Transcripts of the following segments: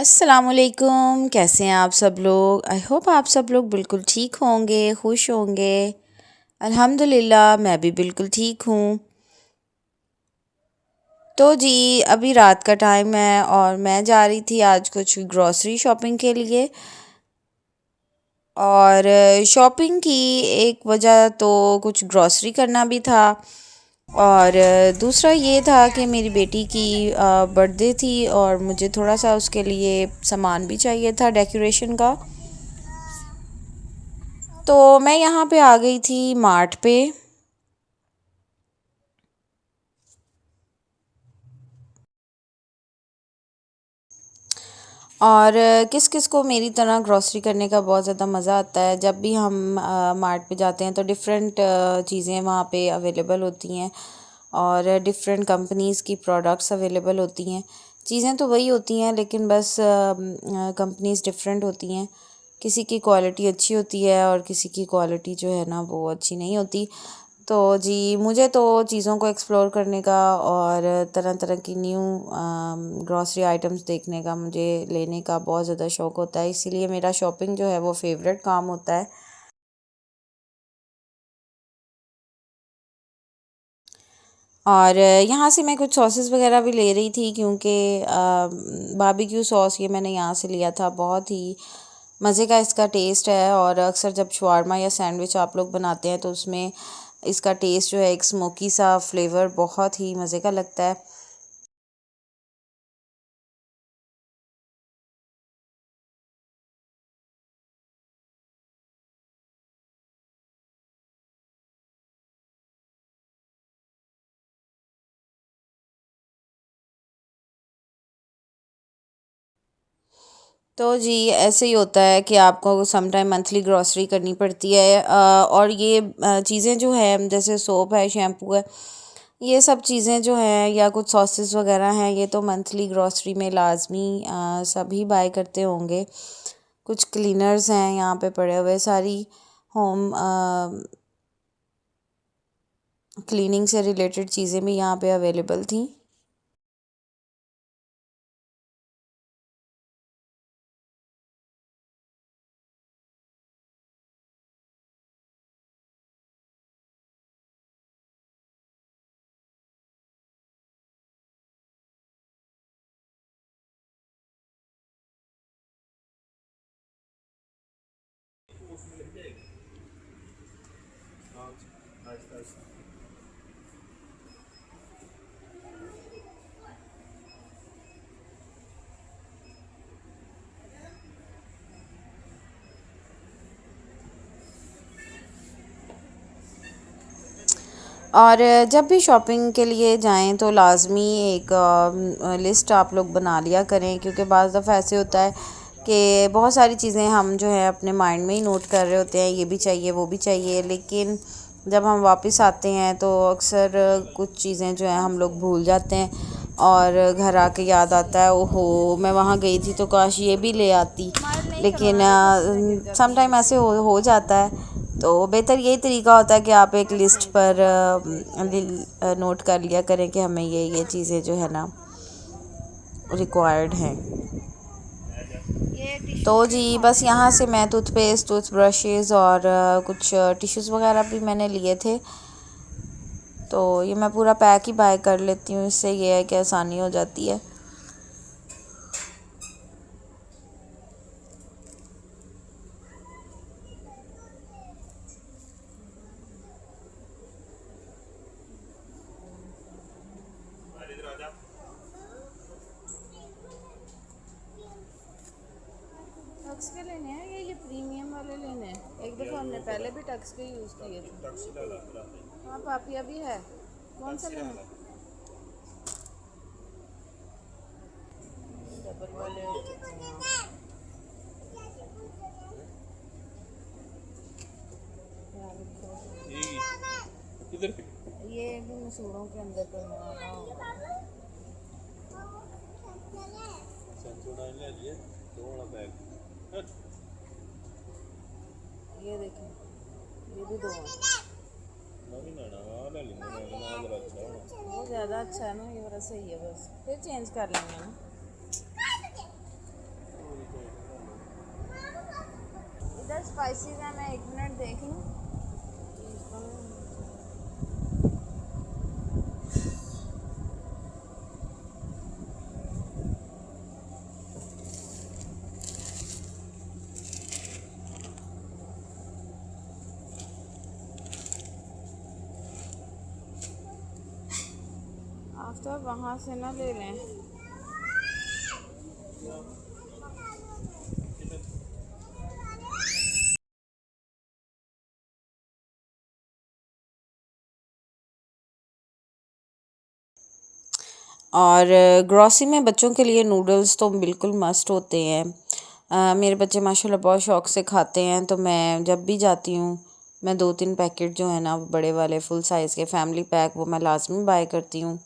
अस्सलामुअलैकुम। कैसे हैं आप सब लोग? आई होप आप सब लोग बिल्कुल ठीक होंगे, खुश होंगे। अल्हम्दुलिल्लाह मैं भी बिल्कुल ठीक हूँ। तो जी अभी रात का टाइम है और मैं जा रही थी आज कुछ ग्रॉसरी शॉपिंग के लिए। और शॉपिंग की एक वजह तो कुछ ग्रॉसरी करना भी था, और दूसरा ये था कि मेरी बेटी की बर्थडे थी और मुझे थोड़ा सा उसके लिए सामान भी चाहिए था डेकोरेशन का। तो मैं यहाँ पे आ गई थी मार्ट पे। और किस किस को मेरी तरह ग्रॉसरी करने का बहुत ज़्यादा मज़ा आता है। जब भी हम मार्ट पे जाते हैं तो डिफरेंट चीज़ें वहाँ पे अवेलेबल होती हैं और डिफरेंट कंपनीज़ की प्रोडक्ट्स अवेलेबल होती हैं। चीज़ें तो वही होती हैं लेकिन बस कंपनीज़ डिफरेंट होती हैं। किसी की क्वालिटी अच्छी होती है और किसी की क्वालिटी जो है ना वो अच्छी नहीं होती। तो जी मुझे तो चीज़ों को एक्सप्लोर करने का और तरह तरह की न्यू ग्रॉसरी आइटम्स देखने का, मुझे लेने का बहुत ज़्यादा शौक़ होता है। इसीलिए मेरा शॉपिंग जो है वो फेवरेट काम होता है। और यहाँ से मैं कुछ सॉसेस वगैरह भी ले रही थी क्योंकि बारबेक्यू सॉस ये मैंने यहाँ से लिया था। बहुत ही मज़े का इसका टेस्ट है, और अक्सर जब शवारमा या सैंडविच आप लोग बनाते हैं तो उसमें इसका टेस्ट जो है एक स्मोकी सा फ्लेवर बहुत ही मज़े का लगता है। तो जी ऐसे ही होता है कि आपको सम टाइम मंथली ग्रॉसरी करनी पड़ती है। और ये चीज़ें जो है जैसे सोप है, शैम्पू है, ये सब चीज़ें जो हैं या कुछ सॉसेस वगैरह हैं, ये तो मंथली ग्रॉसरी में लाजमी सभी बाय करते होंगे। कुछ क्लीनर्स हैं यहाँ पे पड़े हुए, सारी होम क्लीनिंग से रिलेटेड चीज़ें भी यहाँ पे अवेलेबल थी। और जब भी शॉपिंग के लिए जाएं तो लाजमी एक लिस्ट आप लोग बना लिया करें, क्योंकि बाज़ दफ़ा ऐसे होता है कि बहुत सारी चीज़ें हम जो है अपने माइंड में ही नोट कर रहे होते हैं, ये भी चाहिए वो भी चाहिए, लेकिन जब हम वापस आते हैं तो अक्सर कुछ चीज़ें जो हैं हम लोग भूल जाते हैं और घर आके याद आता है ओहो मैं वहाँ गई थी तो काश ये भी ले आती। लेकिन सम टाइम ऐसे हो जाता है। तो बेहतर यही तरीका होता है कि आप एक लिस्ट पर नोट कर लिया करें कि हमें ये चीज़ें जो है ना रिक्वायर्ड हैं। तो जी बस यहाँ से मैं टूथपेस्ट, टूथब्रशेज़ और कुछ टिश्यूज़ वगैरह भी मैंने लिए थे। तो ये मैं पूरा पैक ही बाय कर लेती हूँ, इससे ये है कि आसानी हो जाती है। टक्स के लेने हैं या ये प्रीमियम वाले लेने हैं? एक दफ़ा हमने पहले भी टक्स के यूज़ किए थे। हाँ पापी अभी है, कौन सा लेना है? डबल वाले इधर ये भी मसूरों के अंदर करने वाला होगा। ये देखें, ये भी दो हैं। वो ज़्यादा अच्छा है ना, ये वाला सही है, बस फिर चेंज कर लेंगे ना। स्पाइसेस हैं, मैं एक मिनट देख लूँ। आफ्ताब वहाँ से ना ले लें। और ग्रॉसरी में बच्चों के लिए नूडल्स तो बिल्कुल मस्ट होते हैं। मेरे बच्चे माशाल्लाह बहुत शौक़ से खाते हैं, तो मैं जब भी जाती हूँ मैं 2-3 पैकेट जो है ना बड़े वाले फुल साइज़ के फैमिली पैक वो मैं लाजमी बाय करती हूँ।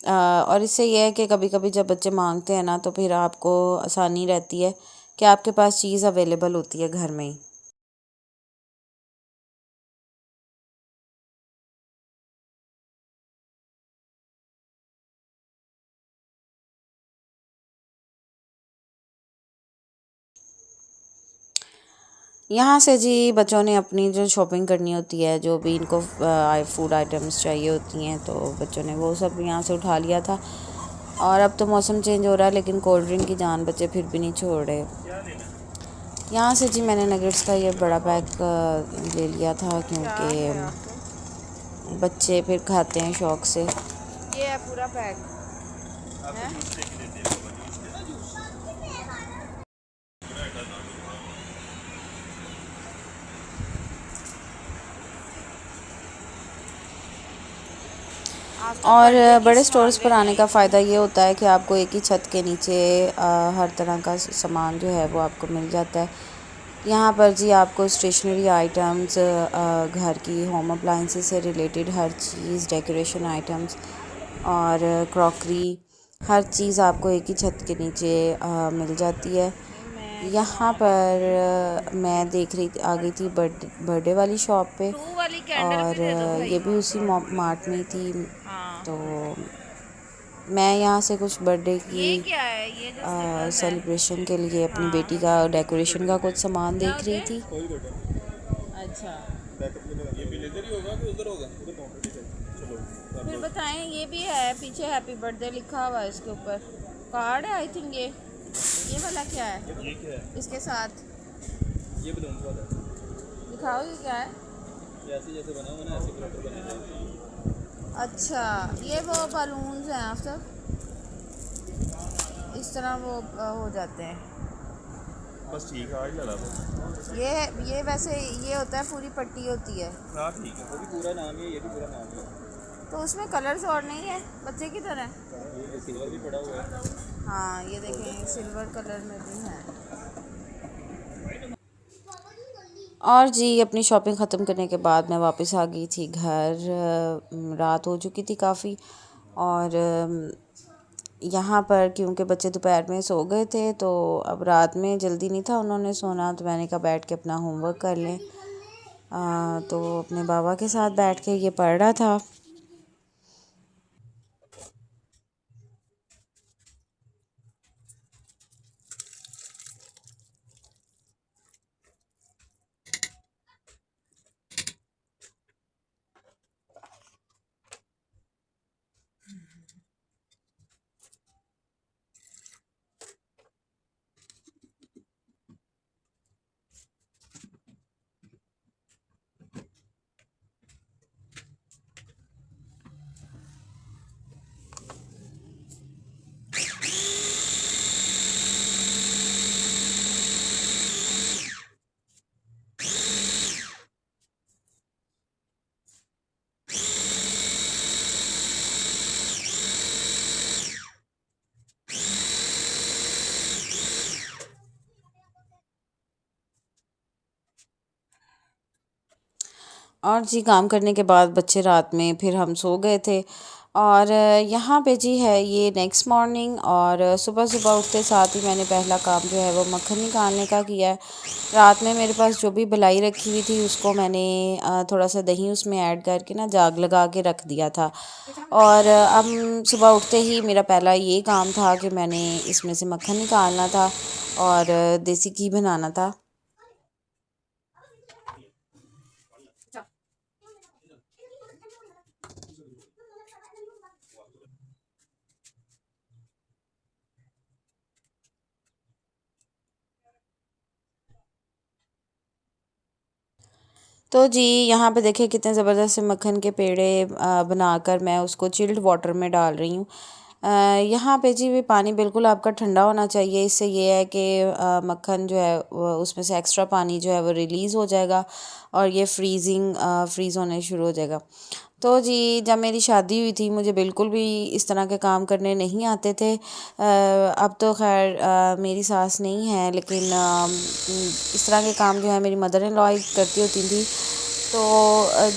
और इससे ये है कि कभी कभी जब बच्चे मांगते हैं ना तो फिर आपको आसानी रहती है कि आपके पास चीज़ अवेलेबल होती है घर में ही। यहाँ से जी बच्चों ने अपनी जो शॉपिंग करनी होती है, जो भी इनको फूड आइटम्स चाहिए होती हैं, तो बच्चों ने वो सब यहाँ से उठा लिया था। और अब तो मौसम चेंज हो रहा है लेकिन कोल्ड ड्रिंक की जान बच्चे फिर भी नहीं छोड़ रहे। यहाँ से जी मैंने नगेट्स का ये बड़ा पैक ले लिया था क्योंकि बच्चे फिर खाते हैं शौक़ से। ये है पूरा पैक है। और बड़े स्टोर्स पर आने का फ़ायदा ये होता है कि आपको एक ही छत के नीचे हर तरह का सामान जो है वो आपको मिल जाता है। यहाँ पर जी आपको स्टेशनरी आइटम्स, घर की होम अप्लाइंसेस से रिलेटेड हर चीज़, डेकोरेशन आइटम्स और क्रॉकरी, हर चीज़ आपको एक ही छत के नीचे मिल जाती है। यहाँ पर मैं देख रही आ गई थी बर्थडे वाली शॉप पे, और ये भी उसी मार्ट में थी। तो मैं यहाँ से कुछ बर्थडे की सेलिब्रेशन के लिए अपनी बेटी का डेकोरेशन का कुछ सामान देख रही थी। अच्छा, फिर बताएं। ये भी है, पीछे हैप्पी बर्थडे लिखा हुआ है, इसके ऊपर कार्ड है आई थिंक। ये वाला क्या है? ये क्या है इसके साथ? ये बलून वाला दिखाओ, ये क्या है? ऐसे जैसे बना हुआ ना, ऐसे प्रॉपर बने। अच्छा, ये वो बलून्स हैं आफ्टर, इस तरह वो हो जाते हैं। बस ठीक है, आज लगा दो। ये वैसे ये होता है, पूरी पट्टी होती है। हाँ ठीक है, वो भी पूरा नाम है, ये भी पूरा नाम है। तो उसमें कलर्स और नहीं है बच्चे की तरह? ये सिल्वर भी पड़ा हुआ है। हाँ ये देखें, सिल्वर कलर में भी है। और जी अपनी शॉपिंग ख़त्म करने के बाद मैं वापस आ गई थी घर। रात हो चुकी थी काफ़ी, और यहाँ पर क्योंकि बच्चे दोपहर में सो गए थे तो अब रात में जल्दी नहीं था उन्होंने सोना, तो मैंने कहा बैठ के अपना होमवर्क कर लें। तो अपने बाबा के साथ बैठ के ये पढ़ रहा था। और जी काम करने के बाद बच्चे रात में फिर हम सो गए थे। और यहाँ पे जी है ये नेक्स्ट मॉर्निंग, और सुबह सुबह उठते साथ ही मैंने पहला काम जो है वो मक्खन निकालने का किया है। रात में मेरे पास जो भी बलाई रखी हुई थी उसको मैंने थोड़ा सा दही उसमें ऐड करके ना जाग लगा के रख दिया था। और अब सुबह उठते ही मेरा पहला ये काम था कि मैंने इसमें से मक्खन निकालना था और देसी घी बनाना था। तो जी यहाँ पे देखिए कितने ज़बरदस्त से मक्खन के पेड़े बनाकर मैं उसको चिल्ड वाटर में डाल रही हूँ। यहाँ पे जी भी पानी बिल्कुल आपका ठंडा होना चाहिए। इससे ये है कि मक्खन जो है उसमें से एक्स्ट्रा पानी जो है वो रिलीज़ हो जाएगा और ये फ्रीज़ होने शुरू हो जाएगा। तो जी जब मेरी शादी हुई थी मुझे बिल्कुल भी इस तरह के काम करने नहीं आते थे। अब तो खैर मेरी सास नहीं है, लेकिन इस तरह के काम जो है मेरी मदर इन लॉ ही करती होती थी। तो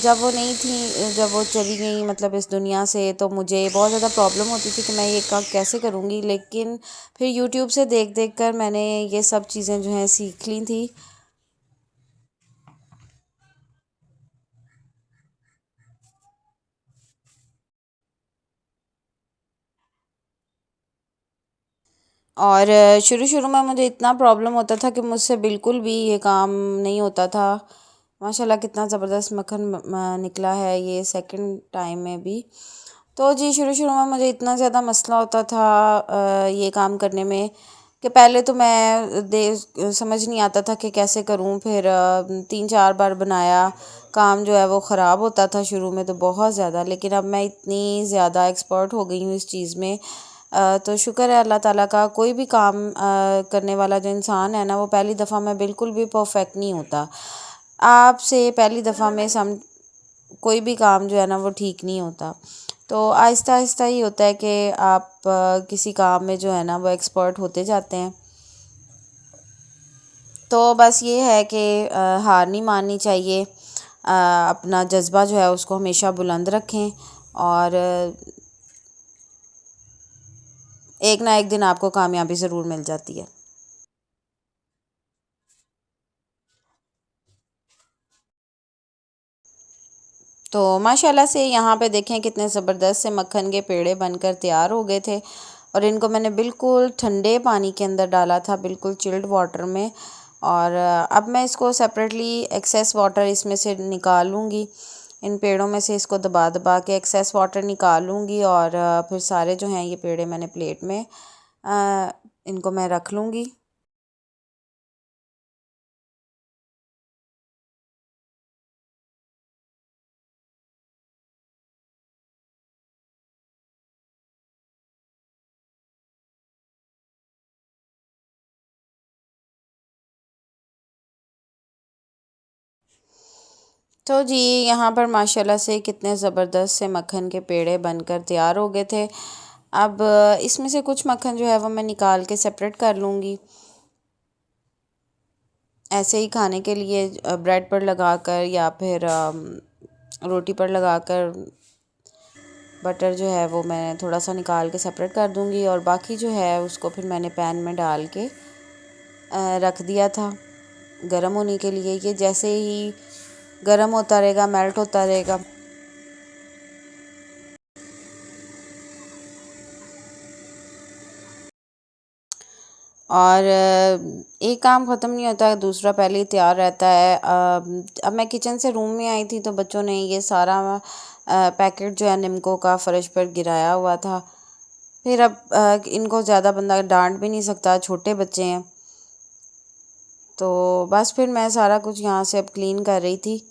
जब वो नहीं थी, जब वो चली गई मतलब इस दुनिया से, तो मुझे बहुत ज़्यादा प्रॉब्लम होती थी कि मैं ये काम कैसे करूँगी। लेकिन फिर यूट्यूब से देख देख कर मैंने ये सब चीज़ें जो हैं सीख ली थी। और शुरू शुरू में मुझे इतना प्रॉब्लम होता था कि मुझसे बिल्कुल भी ये काम नहीं होता था। माशाल्लाह कितना ज़बरदस्त मक्खन निकला है ये सेकंड टाइम में भी। तो जी शुरू शुरू में मुझे इतना ज़्यादा मसला होता था ये काम करने में कि पहले तो मैं समझ नहीं आता था कि कैसे करूं। फिर 3-4 बार बनाया, काम जो है वो ख़राब होता था शुरू में तो बहुत ज़्यादा। लेकिन अब मैं इतनी ज़्यादा एक्सपर्ट हो गई हूँ इस चीज़ में। तो शुक्र है अल्लाह ताला का। कोई भी काम करने वाला जो इंसान है ना, वो पहली दफ़ा में बिल्कुल भी परफेक्ट नहीं होता। आपसे पहली दफ़ा में कोई भी काम जो है ना वो ठीक नहीं होता। तो आहिस्ता आहिस्ता ही होता है कि आप किसी काम में जो है ना वो एक्सपर्ट होते जाते हैं। तो बस ये है कि हार नहीं माननी चाहिए। अपना जज्बा जो है उसको हमेशा बुलंद रखें और एक ना एक दिन आपको कामयाबी ज़रूर मिल जाती है। तो माशाल्लाह से यहाँ पे देखें कितने ज़बरदस्त से मक्खन के पेड़े बनकर तैयार हो गए थे। और इनको मैंने बिल्कुल ठंडे पानी के अंदर डाला था, बिल्कुल चिल्ड वाटर में। और अब मैं इसको सेपरेटली एक्सेस वाटर इसमें से निकालूंगी। इन पेड़ों में से इसको दबा दबा के एक्सेस वाटर निकालूंगी और फिर सारे जो हैं ये पेड़े मैंने प्लेट में इनको मैं रख लूँगी। तो जी यहाँ पर माशाल्लाह से कितने ज़बरदस्त से मक्खन के पेड़े बनकर तैयार हो गए थे। अब इसमें से कुछ मक्खन जो है वो मैं निकाल के सेपरेट कर लूँगी। ऐसे ही खाने के लिए ब्रेड पर लगाकर या फिर रोटी पर लगाकर बटर जो है वो मैं थोड़ा सा निकाल के सेपरेट कर दूँगी। और बाकी जो है उसको फिर मैंने पैन में डाल के रख दिया था गरम होने के लिए। ये जैसे ही गरम होता रहेगा, मेल्ट होता रहेगा, और एक काम ख़त्म नहीं होता, दूसरा पहले ही तैयार रहता है। अब मैं किचन से रूम में आई थी तो बच्चों ने ये सारा पैकेट जो है निम्को का फ़र्श पर गिराया हुआ था। फिर अब इनको ज़्यादा बंदा डांट भी नहीं सकता, छोटे बच्चे हैं। तो बस फिर मैं सारा कुछ यहाँ से अब क्लीन कर रही थी।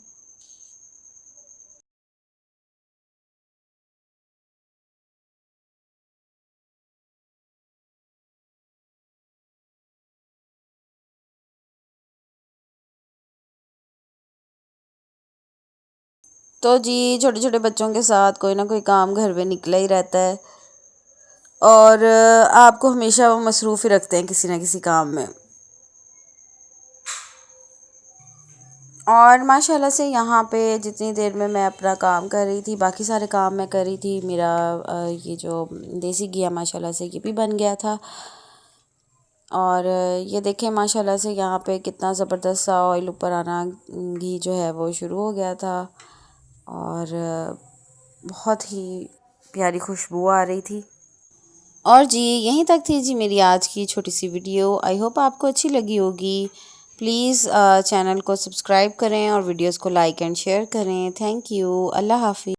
तो जी छोटे छोटे बच्चों के साथ कोई ना कोई काम घर में निकला ही रहता है और आपको हमेशा वो मसरूफ़ ही रखते हैं किसी न किसी काम में। और माशाल्लाह से यहाँ पे जितनी देर में मैं अपना काम कर रही थी, बाकी सारे काम मैं कर रही थी, मेरा ये जो देसी घी है माशाल्लाह से ये भी बन गया था। और ये देखें माशाल्लाह से यहाँ पे कितना ज़बरदस्त सा ऑयल ऊपर आना, घी जो है वो शुरू हो गया था। और बहुत ही प्यारी खुशबू आ रही थी। और जी यहीं तक थी जी मेरी आज की छोटी सी वीडियो। आई होप आपको अच्छी लगी होगी। प्लीज़ चैनल को सब्सक्राइब करें और वीडियोस को लाइक एंड शेयर करें। Thank you. अल्लाह हाफ़िज़।